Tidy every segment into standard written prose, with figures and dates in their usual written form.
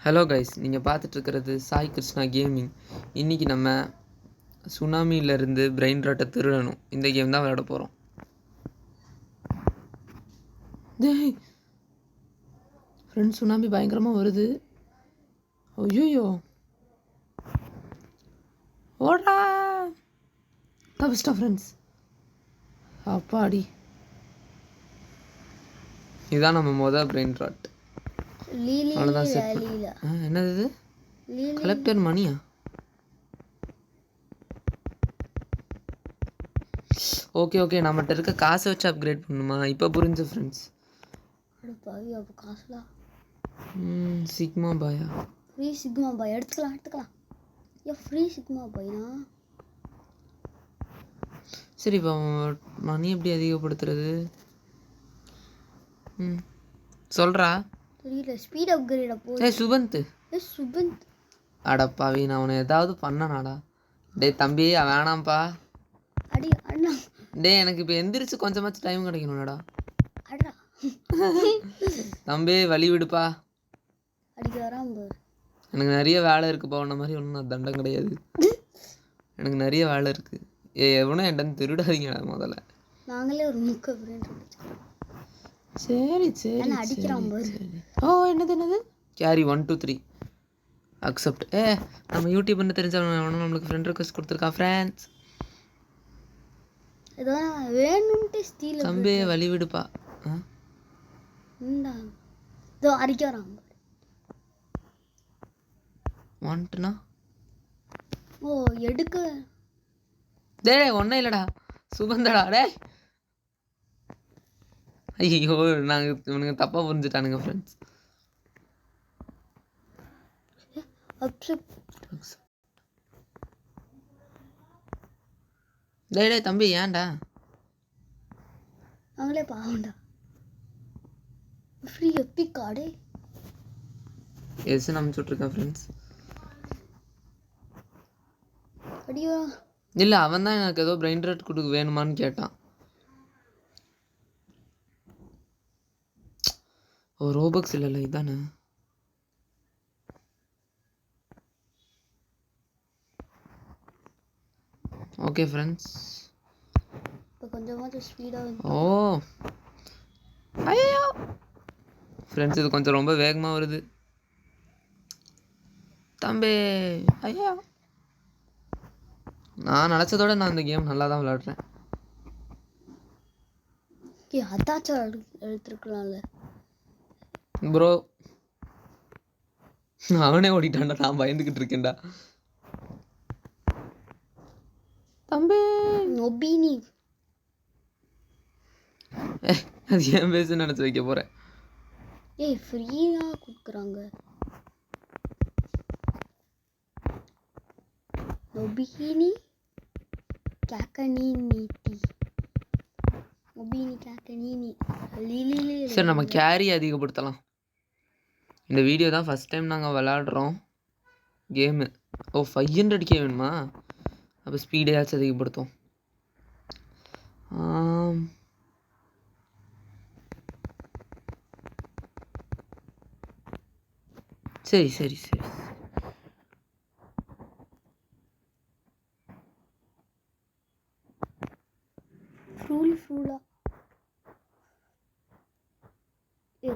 Hello guys, நீங்கள் பார்த்துட்ருக்கிறது Sai Krishna gaming. இன்றைக்கி நம்ம சுனாமியிலேருந்து பிரெயின் ராட்டை திருடணும் இந்த கேம் தான் விளையாட போகிறோம். டேய் ஃப்ரெண்ட்ஸ், சுனாமி பயங்கரமாக வருது. ஐயோ ஓடா தப்பிச்சிட்டா ஃப்ரெண்ட்ஸ். அப்பாடி, இதுதான் நம்ம மொதல் பிரெயின் ராட். அவ்வளோதான் செட். என்னது இது? கலெக்டர் மணியா? ஓகே நம்மகிட்ட இருக்க காசை வச்சு அப்கிரேட் பண்ணுமா? இப்போ புரிஞ்சு ஃப்ரெண்ட்ஸ். சிக்மா பாயா? ஃப்ரீ சிக்மா பாய் எடுத்துக்கலாம். ஃப்ரீ சிக்மா பாய்னா சரி. இப்போ மணி எப்படி அதிகப்படுத்துறது? சொல்கிறா. தெரியல. ஸ்பீட் அப்கிரேட் அப்போ. சுபந்த் அடப்பாவி, நான் உன்னை ஏதாவது பண்ணனாடா? டேய் தம்பி, வேணாம்ப்பா. அடி அண்ணா. டேய், எனக்கு இப்போ எந்திரிச்சு கொஞ்சமாச்சும் டைம் கிடைக்கணும்டா. அடடா தம்பி, வழி விடுப்பா. அடிக்க வராம பாரு. எனக்கு நிறைய வேலை இருக்குப்பா. உன்ன மாதிரி ஒன்றும் தண்டம் கிடையாது. எனக்கு நிறைய வேலை இருக்கு. எவனும் என்கிட்ட திருடாதீங்கடா முதல்ல. நாங்களே ஒரு முக்க ஃப்ரெண்ட். சரி அடிக்கிறான் பாரு. என்னது கேரி 1 2 3 அக்செப்ட். நம்ம யூடியூப்னு தெரிஞ்சவன் நம்மளுக்கு ஃப்ரெண்ட் ரிக்வெஸ்ட் கொடுத்துருக்கான் ஃப்ரெண்ட்ஸ். ஏதோ வேணும்ட்டு ஸ்டீல். தம்பி வழி விடுப்பா. இதோ அடிக்க வரான் பாரு. வாண்ட்னா எடுக்க. டேய் ஒன்றும் இல்லைடா, சுகந்தடா. டேய் ஐயோ, இவனுங்க தப்பாக புரிஞ்சுட்டானுங்க ஃப்ரெண்ட்ஸ். டேய் தம்பி, ஏன்டா? நாங்களே பாவண்டா. ஃப்ரீ எப்பிக் கார்டு எஸ் அனுப்பிச்சுட்ருக்கேன் ஃப்ரெண்ட்ஸ். அடியோ இல்லை, அவன் தான் எனக்கு ஏதோ பிரெயின் ராட் கொடுக்க வேணுமான்னு கேட்டான். ரோபக்ஸ் இல்லைல்ல, இதானே? Okay friends. கொஞ்சமாச்சும் ஸ்பீடாக. ஐயோ ஃப்ரெண்ட்ஸ், இது கொஞ்சம் ரொம்ப வேகமாக வருது. தம்பி ஐயோ, நான் நினச்சதோட நான் இந்த கேம் நல்லா தான் விளையாடுறேன். அதாச்சும் எடுத்துருக்கலாம்ல ப்ரோ. அவனே ஓடிட்டான்டா, நான் பயந்துக்கிட்டு இருக்கேன்டா. தம்பி நொபினி. அது ஏன் பேச நினச்சி வைக்க போகிறேன். ஃப்ரீயாக கொடுக்குறாங்க. நொபினி கேக்கனீனி. நொபினி கேக்கனீனி. சரி, நம்ம கேரி அதிகப்படுத்தலாம். இந்த வீடியோ தான் ஃபஸ்ட் டைம் நாங்கள் விளாடுறோம் கேமு. 500K வேணுமா? அப்போ ஸ்பீடையாச்சும் அதிகப்படுத்தும். சரி.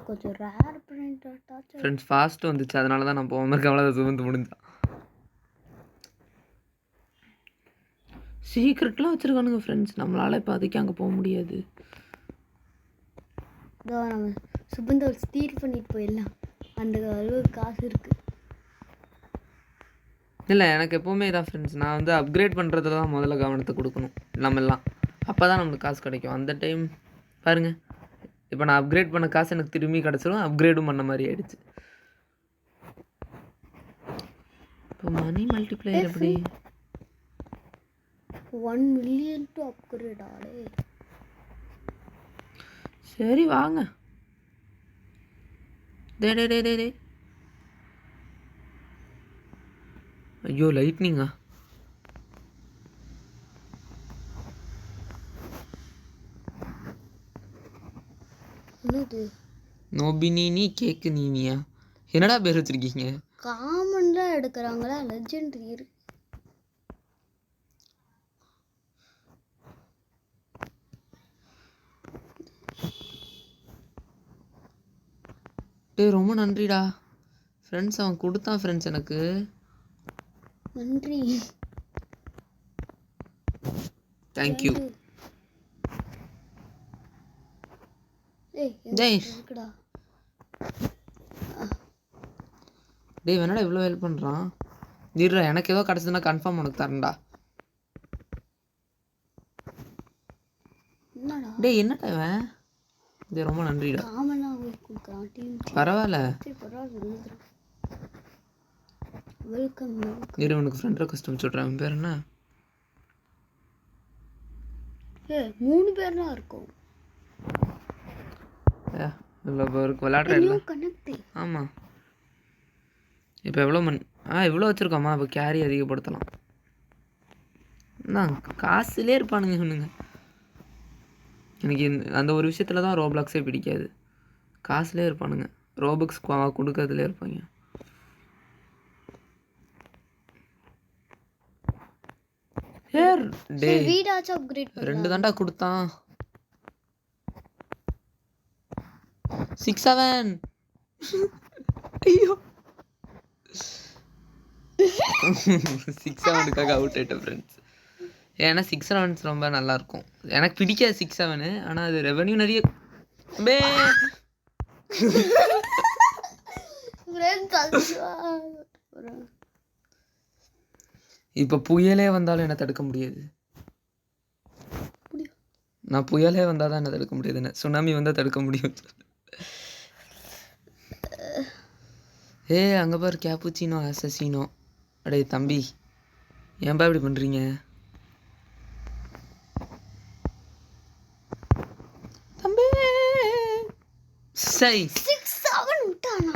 கொஞ்சம் ரேர் பிரிண்ட் ஆட்டாச்சு ஃப்ரெண்ட்ஸ். ஃபாஸ்ட் வந்துச்சு, அதனால தான் நான் போகாமல் கவலை சுமந்து முடிஞ்சான். சீக்ரெட்லாம் வச்சுருக்கானுங்க ஃப்ரெண்ட்ஸ். நம்மளால் இப்போ அதுக்கு அங்கே போக முடியாது. நம்ம சுபந்தர் ஸ்டீல் பண்ணிட்டு போயிடலாம். அந்த அளவுக்கு காசு இருக்குது. இல்லை, எனக்கு எப்போவுமே இதான் ஃப்ரெண்ட்ஸ். நான் வந்து அப்கிரேட் பண்ணுறதுல தான் முதல்ல கவனத்தை கொடுக்கணும் நம்மெல்லாம். அப்போ தான் நம்மளுக்கு காசு கிடைக்கும். அந்த டைம் பாருங்கள், இப்போ நான் அப்கிரேட் பண்ண காசு எனக்கு திரும்பி கிடச்சிடும். அப்கிரேடும் பண்ண மாதிரி ஆயிடுச்சு. இப்போ மணி மல்டிப்ளையர் எப்படி? 1 மில்லியன் டு அப்கிரேட் ஆடே. சரி வாங்க. டே ஐயோ, லைட்னிங்கா? என்னது? நோபினினி கேக்கு நீனியா? என்னடா பேர் வச்சிருக்கீங்க? காமன்லாம் எடுக்கிறாங்களா லெஜெண்டரி இருக்கு. டேய் ரொம்ப நன்றிடா ஃப்ரெண்ட்ஸ். அவன் கொடுத்தான் ஃப்ரெண்ட்ஸ் எனக்கு. நன்றி. தேங்க்யூ. ஏய் டேய் இருக்குடா. டேய் வேணாடா இவ்வளோ ஹெல்ப் பண்ணுறான். இருடா எனக்கு ஏதோ கிடச்சதுன்னா கன்ஃபார்ம் உனக்கு தரேன்டா. என்னடா டேய் என்னடா இவன்? டேய் ரொம்ப நன்றிடா. காமனா கொடுக்குறான் டீம். பரவாயில்ல. சரி பரவாயில்ல. வெல்கம். இரு உனக்கு ஃப்ரெண்ட் ரெக்வஸ்ட் அனுப்பிச்சுட்றேன். அவன் பேர் என்ன? ஏ 3 பேர் தான் இருக்கும். இவ்வளோ பேருக்கு விளையாடுற இல்லை. கனெக்ட். ஆமாம். இப்போ எவ்வளோ இவ்வளோ வச்சுருக்கோமா? இப்போ கேரி அதிகப்படுத்தலாம். காசுலேயே இருப்பானுங்க இவனுங்க. எனக்கு அந்த ஒரு விஷயத்தில் தான் ரோப்ளாக்ஸே பிடிக்காது. காசுலேயே இருப்பானுங்க. ரோபக்ஸ் கொடுக்கறதுலே இருப்பாங்க. வீடாச்சும் அப்கிரேட் 2 தாண்டா கொடுத்தான். 6-7. ஐயோ 6-7க்காக அவுட் ஆயிட்டேன் ஃப்ரெண்ட்ஸ். ஏன்னா 6-7 ரொம்ப நல்லாயிருக்கும். எனக்கு பிடிக்காது 6-7. ஆனால் அது ரெவன்யூ நிறைய. இப்போ புயலே வந்தாலும் என்ன தடுக்க முடியாது. நான் புயலே வந்தால் தான் என்ன தடுக்க முடியாதுன்னு. சுனாமி வந்தால் தடுக்க முடியும். அங்கே பாரு கேப்புச்சினோ அசசினோ. அடே தம்பி ஏன்பா இப்படி பண்ணுறீங்க? தம்பி சை 6-7 விட்டானா?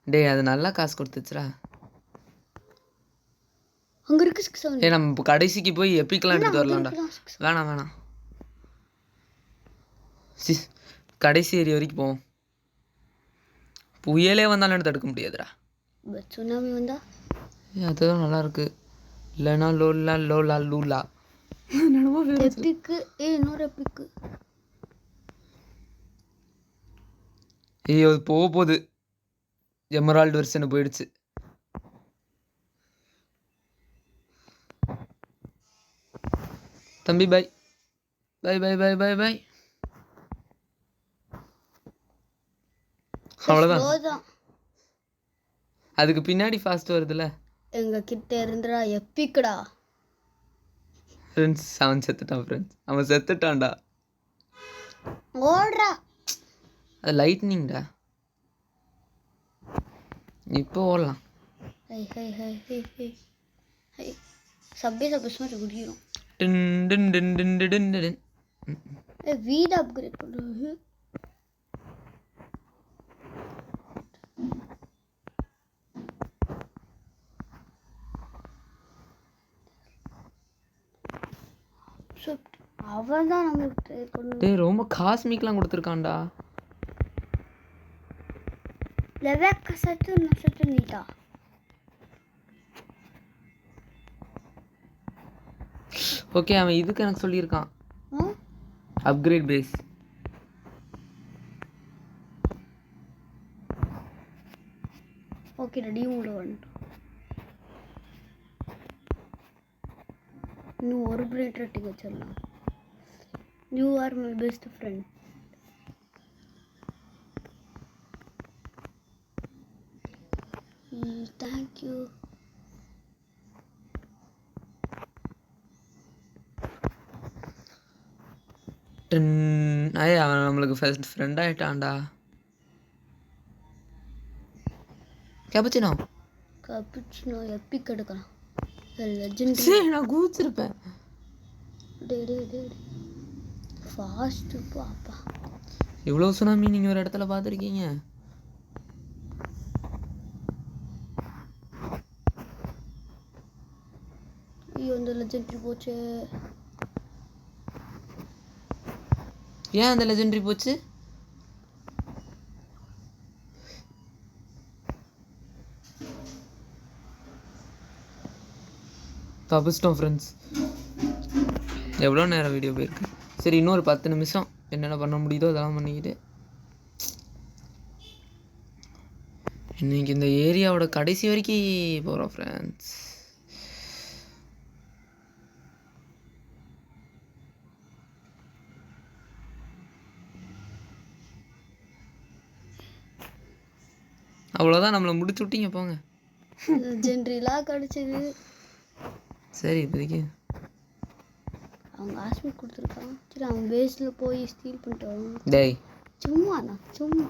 டேய் அது நல்லா காசு கொடுத்துச்சுரா. அங்க இருக்கு 6-7. நம்ம இப்போ கடைசிக்கு போய் எப்பிக்கலாம் எடுத்து வரலாம்டா. வேணாம் கடைசி ஏரியா வரைக்கும் போவோம். புயலே வந்தாலும் என்ன தடுக்க முடியாதுடா. சுனாமி வந்தா அதுதான் நல்லா இருக்கு. இல்லைன்னா லோலா லூலா எப்பிக்கு. இன்னொரு எப்பிக்கு. ஐயோ போகுது. எமரால்டு வெர்ஷன் போயிடுச்சு. தம்பி bye bye bye bye bye bye. அவ்வளோதான். அதுக்கு பின்னாடி ஃபாஸ்ட் வருதுல்ல. எங்க கிட்ட இருந்துடா எப்பிக்கடா. ஃப்ரெண்ட்ஸ் அவன் செத்துட்டான். ஃப்ரெண்ட்ஸ் அவன் செத்துட்டான்டா. ஓடுறா. அது லைட்னிங்டா. இப்போ ஓடலாம். சப்பே மாதிரி குடிக்கிறோம். டின் வீடு அப்கிரேட் பண்ணுறது. அவன் தான் நம்மளுக்கு டேய் ரொம்ப காஸ்மிக்லாம் கொடுத்துருக்கான்டா. லெவக்க சத்து நீட்டா. ஓகே அவன் இதுக்கு எனக்கு சொல்லியிருக்கான். Upgrade base. ஓகே ரெடி மூட வந்துட்டோம். இன்னும் ஒரு பிரேட் ரெட்டி வச்சிடலாம். You are my best friend. Thank you. அவன் நம்மளுக்கு ஃபர்ஸ்ட் ஃப்ரெண்ட் ஆகிட்டான்டா. கேப்புச்சினோ எப்பிக் எடுக்கலாம். லெஜெண்ட். நான் கூச்சிருப்பேன். ஃபாஸ்ட் பாப்பா. இவ்வளோ சுனாமி நீங்கள் ஒரு இடத்துல பார்த்துருக்கீங்க? ஐயோ இந்த லெஜெண்டரி போச்சு. ஏன் அந்த லெஜெண்டரி போச்சு? தப்பிச்சிட்டோம் ஃப்ரெண்ட்ஸ். எவ்வளோ நேரம் வீடியோ போயிருக்கு. சரி, இன்னொரு 10 நிமிஷம் என்னென்ன பண்ண முடியுதோ அதெல்லாம் பண்ணிக்கிட்டு இன்றைக்கி இந்த ஏரியாவோட கடைசி வரைக்கும் போகிறோம் ஃப்ரெண்ட்ஸ். அவ்வளோதான், நம்மளை முடிச்சு விட்டீங்க போங்க. ஜென்ட்ரிலாம் கிடச்சிது. சரி, இப்போதைக்கு அவங்க ஹாஸ்பிட்டல் கொடுத்துருக்காங்க. சரி, அவங்க பேஸில் போய் ஸ்டீல் பண்ணிட்டு வருவாங்க. டேய் சும்மாண்ணா, சும்மா.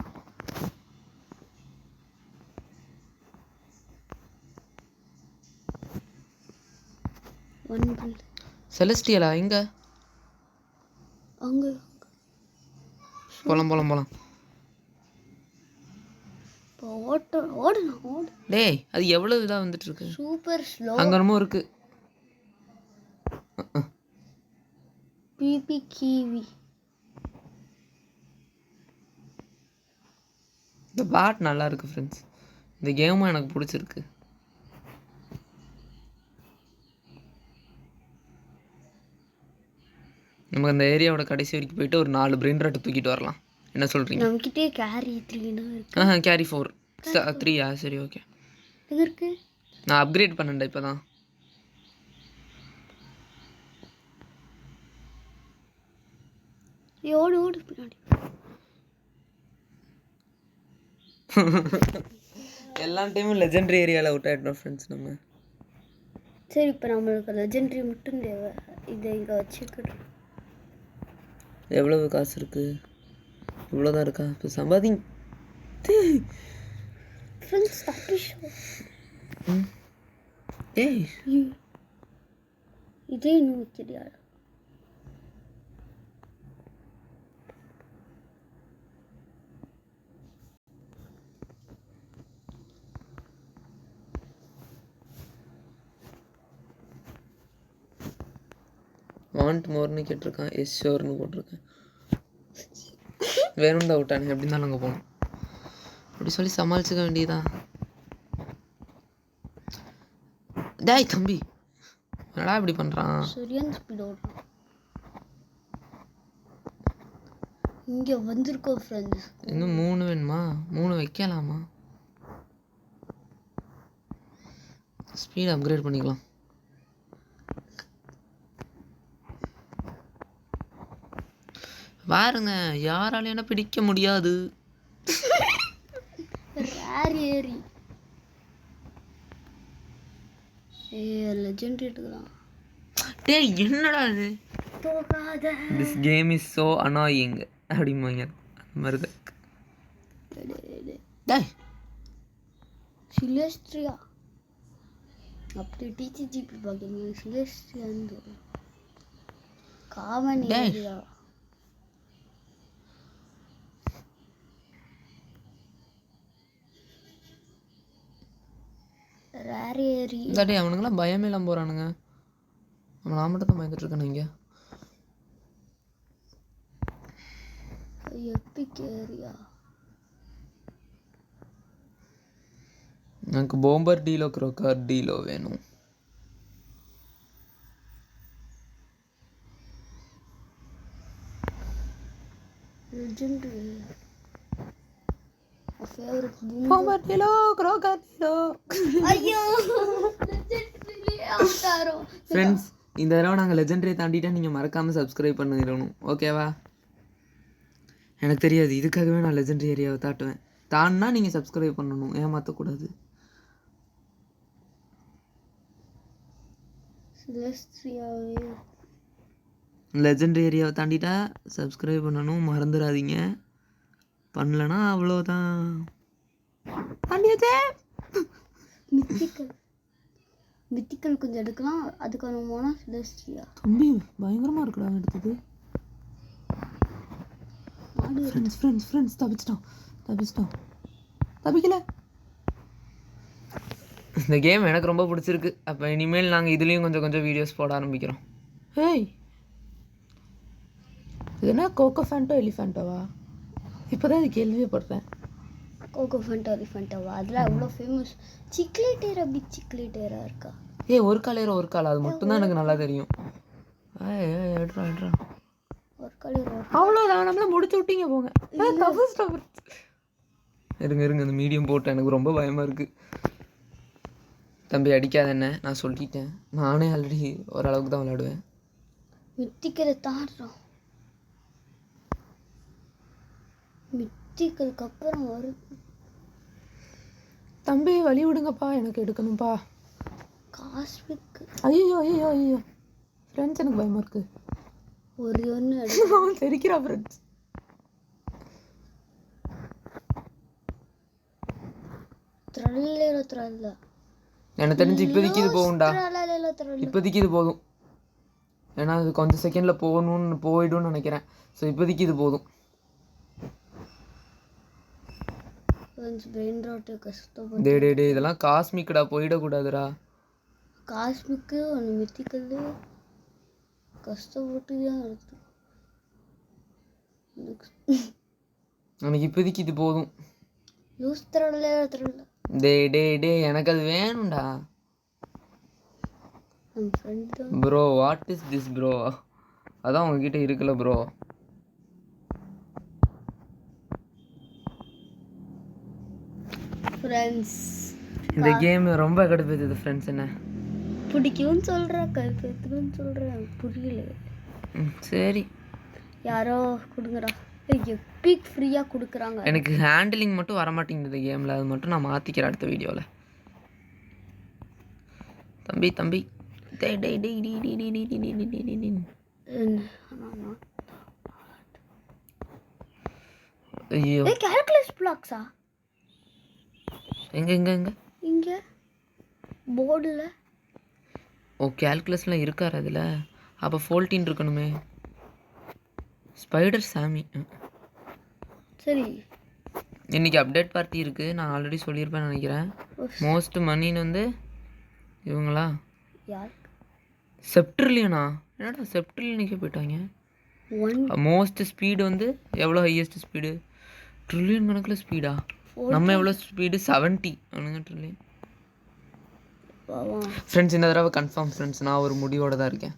செலஸ்டியலா எங்க? அங்கே போலாம். ஓடணும். டேய், அது எவ்வளவு இதாக வந்துட்டு இருக்கு. Super slow. அங்கே என்னமோ இருக்கு. பிபி கிவி. இந்த பாட் நல்லா இருக்கு ஃப்ரெண்ட்ஸ். இந்த கேமும் எனக்கு பிடிச்சிருக்கு. நமக்கு அந்த ஏரியாவோட கடைசி வரைக்கும் போயிட்டு ஒரு 4 பிரெயின் ராட்டை தூக்கிட்டு வரலாம். என்ன சொல்கிறீங்க? நம்மக்கிட்டே கேரி 3 இருக்கு. கேரி 4 3. சரி, ஓகே. எங்கே இருக்கு? நான் அப்கிரேட் பண்ணேன்டா இப்போ தான். ஓடு பின்னாடி. எல்லா டைமும் லெஜெண்டரி ஏரியாவில் அவுட் ஆகிட்டோம் ஃப்ரெண்ட்ஸ் நம்ம. சரி, இப்போ நம்மளுக்கு லெஜெண்டரி மட்டும் தேவை. இதை இங்கே வச்சுக்கிட்டு எவ்வளவு காசு இருக்குது? இவ்வளோதான் இருக்கா? இப்போ சம்பாதிங் ஃப்ரெண்ட்ஸ். தப்பிஷோ. ஏய், இதே இன்னும் தெரியாது. வாண்ட் மோர்னு கேட்டிருக்கான். எஸ் ஷோர்னு போட்டிருக்கேன். வேணும்டா விட்டானே, எப்படி இருந்தாலும் அங்கே போகணும் அப்படி சொல்லி சமாளிச்சுக்க வேண்டியதான். டேய் தம்பி, என்னடா இப்படி பண்ணுறான்? சரியான ஸ்பீட் ஓடுறான். இங்கே வந்திருக்கோம் ஃப்ரெண்ட்ஸ். இன்னும் 3 வேணுமா? 3 வைக்கலாமா? ஸ்பீட் அப்கிரேட் பண்ணிக்கலாம். பாருங்க, யாராலையும் என்ன பிடிக்க முடியாது. ரேர் ஏரி. லெஜெண்டரி எடுக்கலாம். டேய், என்னடா இது? போகாத. This game is so annoying அப்படிம்பாங்க. அந்த மாதிரி தான். டேய், சிலேஸ்ட்ரியா. அப்படி டிசிஜிபி பார்க்குறீங்க. சிலேஸ்ட்ரியா காமன் ஏரியா. ரேர் ஏரி. டேய், அவனுங்களாம் பயமே இல்லாமல் போகிறானுங்க. நான் மட்டும் தான் பயந்துட்டு இருக்கேன். இங்கே எப்பிக் ஏரியா. எனக்கு போம்பர் டீலோ க்ரோக்கர் டீலோ வேணும். லெஜெண்டரி. ஃபேவரட் போம்பர் டீலோ க்ரோக்கர் டீலோ. ஐயோ, லெஜெண்டரிலே ஆட்டாரோ. ஃப்ரெண்ட்ஸ், இந்த தடவை நாங்கள் லெஜெண்டரியை தாண்டிட்டா நீங்கள் மறக்காமல் சப்ஸ்கிரைப் பண்ணிடணும், ஓகேவா? எனக்கு தெரியாது, இதுக்காகவே நான் லெஜெண்டரி ஏரியாவை தாட்டுவேன். தான்னா நீங்கள் சப்ஸ்கிரைப் பண்ணணும், ஏமாற்றக்கூடாது. லெஜெண்டரி ஏரியாவை தாண்டிட்டா சப்ஸ்கிரைப் பண்ணணும், மறந்துடாதீங்க. பண்ணலன்னா அவ்வளோதான். தாண்டியாச்சே. மித்திக்கல் கொஞ்சம் எடுக்கலாம். அதுக்கான போனால் செலஸ்ட்ரியா. தம்பி, பயங்கரமாக இருக்குடா எடுத்தது. ஃப்ரெண்ட்ஸ் தப்பிச்சிட்டோம். தப்பிக்கல. இந்த கேம் எனக்கு ரொம்ப பிடிச்சிருக்கு. அப்போ இனிமேல் நாங்கள் இதுலேயும் கொஞ்சம் வீடியோஸ் போட ஆரம்பிக்கிறோம். ஹேய், இது என்ன கோகோ ஃபேண்டோ எலிஃபேண்டோவா? இப்போ தான் இது கேள்விப்படுறேன். கோகோ ஃபேண்டோ எலிஃபேண்டோவா? அதெல்லாம் எவ்வளோ ஃபேமஸ். சிக்லேட்டேரா, பிக் சிக்லேட்டேரா இருக்கா? ஏய் ஒரு கால் ஏறும் ஒரு கால், அது மட்டும் தான் எனக்கு நல்லா தெரியும். எடுறா ஒரு கால் அவ்வளோதான், நம்மள முடிச்சு விட்டீங்க போங்க. இருங்க அந்த மீடியம் போட்டேன், எனக்கு ரொம்ப பயமாக இருக்குது. தம்பி அடிக்காத என்ன, நான் சொல்லிட்டேன். நானே ஆல்ரெடி ஓரளவுக்கு தான் விளையாடுவேன். மித்திக்கலை தாடுறோம், மித்திக்கலுக்கு அப்புறம் வரும். தம்பி வழி விடுங்கப்பா, எனக்கு எடுக்கணும்ப்பா. காஸ்மிக் ஐயோ ஃப்ரெண்ட்ஸ், எனக்கு பயமாக இருக்குது. ஒன்று தெரிக்கிறா ஃப்ரெண்ட்ஸ். எனக்கு தெரிஞ்சு இப்போதைக்கு இது போகும்டா, இப்போதைக்கு இது போதும். ஏன்னா அது கொஞ்சம் செகண்டில் போயிடும்னு நினைக்கிறேன். ஸோ இப்போதைக்கு இது போதும். டே இதெல்லாம் காஸ்மிக்கடா, போயிடக்கூடாதுடா. காஸ்மிக்கு ஒன்று மித்திக்கல் கஷ்டப்பட்டு தான் இருக்குது. எனக்கு இப்போதைக்கு இது போதும். லூஸ் தரல. டே எனக்கு அது வேணும்டா. Bro what is this bro? அதான் உங்ககிட்ட இருக்குல்ல ப்ரோ. ஃப்ரெண்ட்ஸ், இந்த கேம் ரொம்ப கடுப்பேத்துது ஃப்ரெண்ட்ஸ். என்ன பிடிக்கும்னு சொல்கிறேன், கடுப்பேத்துக்குன்னு சொல்கிறேன், புரியல. சரி யாரோ கொடுங்கடா, எப்பிக் ஃப்ரீயாக கொடுக்குறாங்க. எனக்கு ஹேண்டிலிங் மட்டும் வரமாட்டேங்குது கேமில், அது மட்டும் நான் மாற்றிக்கிறேன் அடுத்த வீடியோவில். தம்பி ஐயோ, கால்குலஸ் பிளாக்ஸா? எங்க போர்டில். ஓ கால்குலஸ்லாம் இருக்கார் அதில். அப்போ 14 இருக்கணுமே. ஸ்பைடர் சாமி. சரி, இன்றைக்கி அப்டேட் பார்ட்டி இருக்குது, நான் ஆல்ரெடி சொல்லியிருப்பேன்னு நினைக்கிறேன். மோஸ்ட் மணின்னு வந்து இவங்களா? யார்? செப்ட்ரிலியனா? என்னடா செப்ட்ரிலியனுக்கே போயிட்டாங்க. மோஸ்ட் ஸ்பீடு வந்து எவ்வளோ ஹையஸ்ட் ஸ்பீடு? ட்ரில்லியன் கணக்கில் ஸ்பீடா? நம்ம எவ்வளோ ஸ்பீடு? 70 அவனுங்க ட்ரில்லியன். ஃப்ரெண்ட்ஸ் இந்த தடவை கன்ஃபார்ம் ஃப்ரெண்ட்ஸ், நான் ஒரு முடிவோடு தான் இருக்கேன்.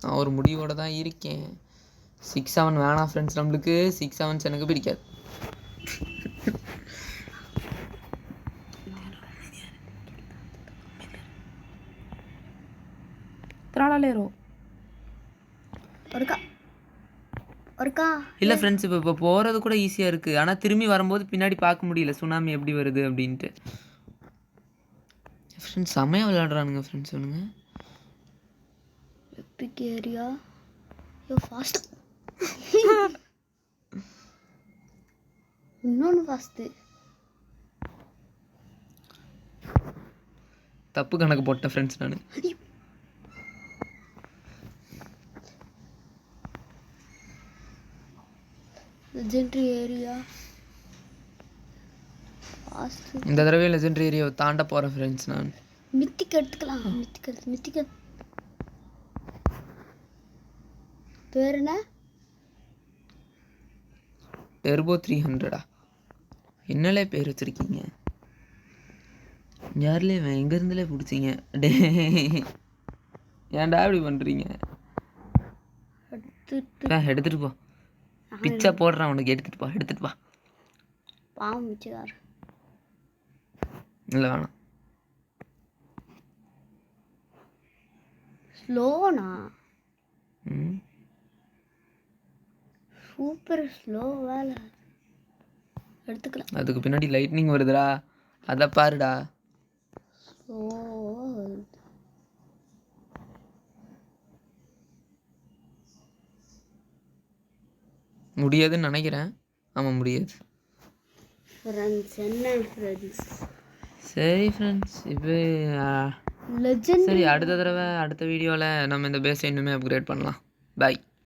நான் ஒரு முடிவோடு தான் இருக்கேன். 6-7 வேணாம் ஃப்ரெண்ட்ஸ், நம்மளுக்கு 6-7 எனக்கு பிடிக்காது. இல்லை ஃப்ரெண்ட்ஸ், இப்போ போகிறது கூட ஈஸியாக இருக்குது. ஆனால் திரும்பி வரும்போது பின்னாடி பார்க்க முடியல சுனாமி எப்படி வருது அப்படின்ட்டு. ஃப்ரெண்ட்ஸ் செம்மையாக விளையாடுறானுங்க ஃப்ரெண்ட்ஸ் சொல்லுங்க. Epic area fast. இன்னொன்று ஃபாஸ்ட்டு. தப்பு கணக்கு போட்டேன் ஃப்ரெண்ட்ஸ் நான். Legendary area fast. இந்த தடவை லெஜெண்டரி ஏரியாவை தாண்ட போகிறேன் ஃப்ரெண்ட்ஸ் நான். மித்திக் எடுத்துக்கலாம். மித்திக்கல் பேர் என்ன? டெர்போ 300டா? என்னலே பேர் வச்சுருக்கீங்க? யார்லே எங்கேருந்துலே பிடிச்சிங்க? டே ஏன்டா இப்படி பண்ணுறீங்க? எடுத்துகிட்டு போ, பிச்சை போடுறான் உனக்கு. எடுத்துகிட்டு போ. பாவம் மிச்சதார். இல்லை வேணாம். ஸ்லோனா? சூப்பர் ஸ்லோ வேலை. எடுத்துக்கலாம். அதுக்கு பின்னாடி லைட்னிங் வருதுடா, அதை பாருடா. ஸ்லோ முடியாதுன்னு நினைக்கிறேன். ஆமாம் முடியாது ஃப்ரெண்ட்ஸ். என்ன ஃப்ரெண்ட்ஸ்? சரி ஃப்ரெண்ட்ஸ், இப்போ சரி அடுத்த தடவை அடுத்த வீடியோவில் நம்ம இந்த பேஸை இன்னுமே அப்கிரேட் பண்ணலாம். பாய்.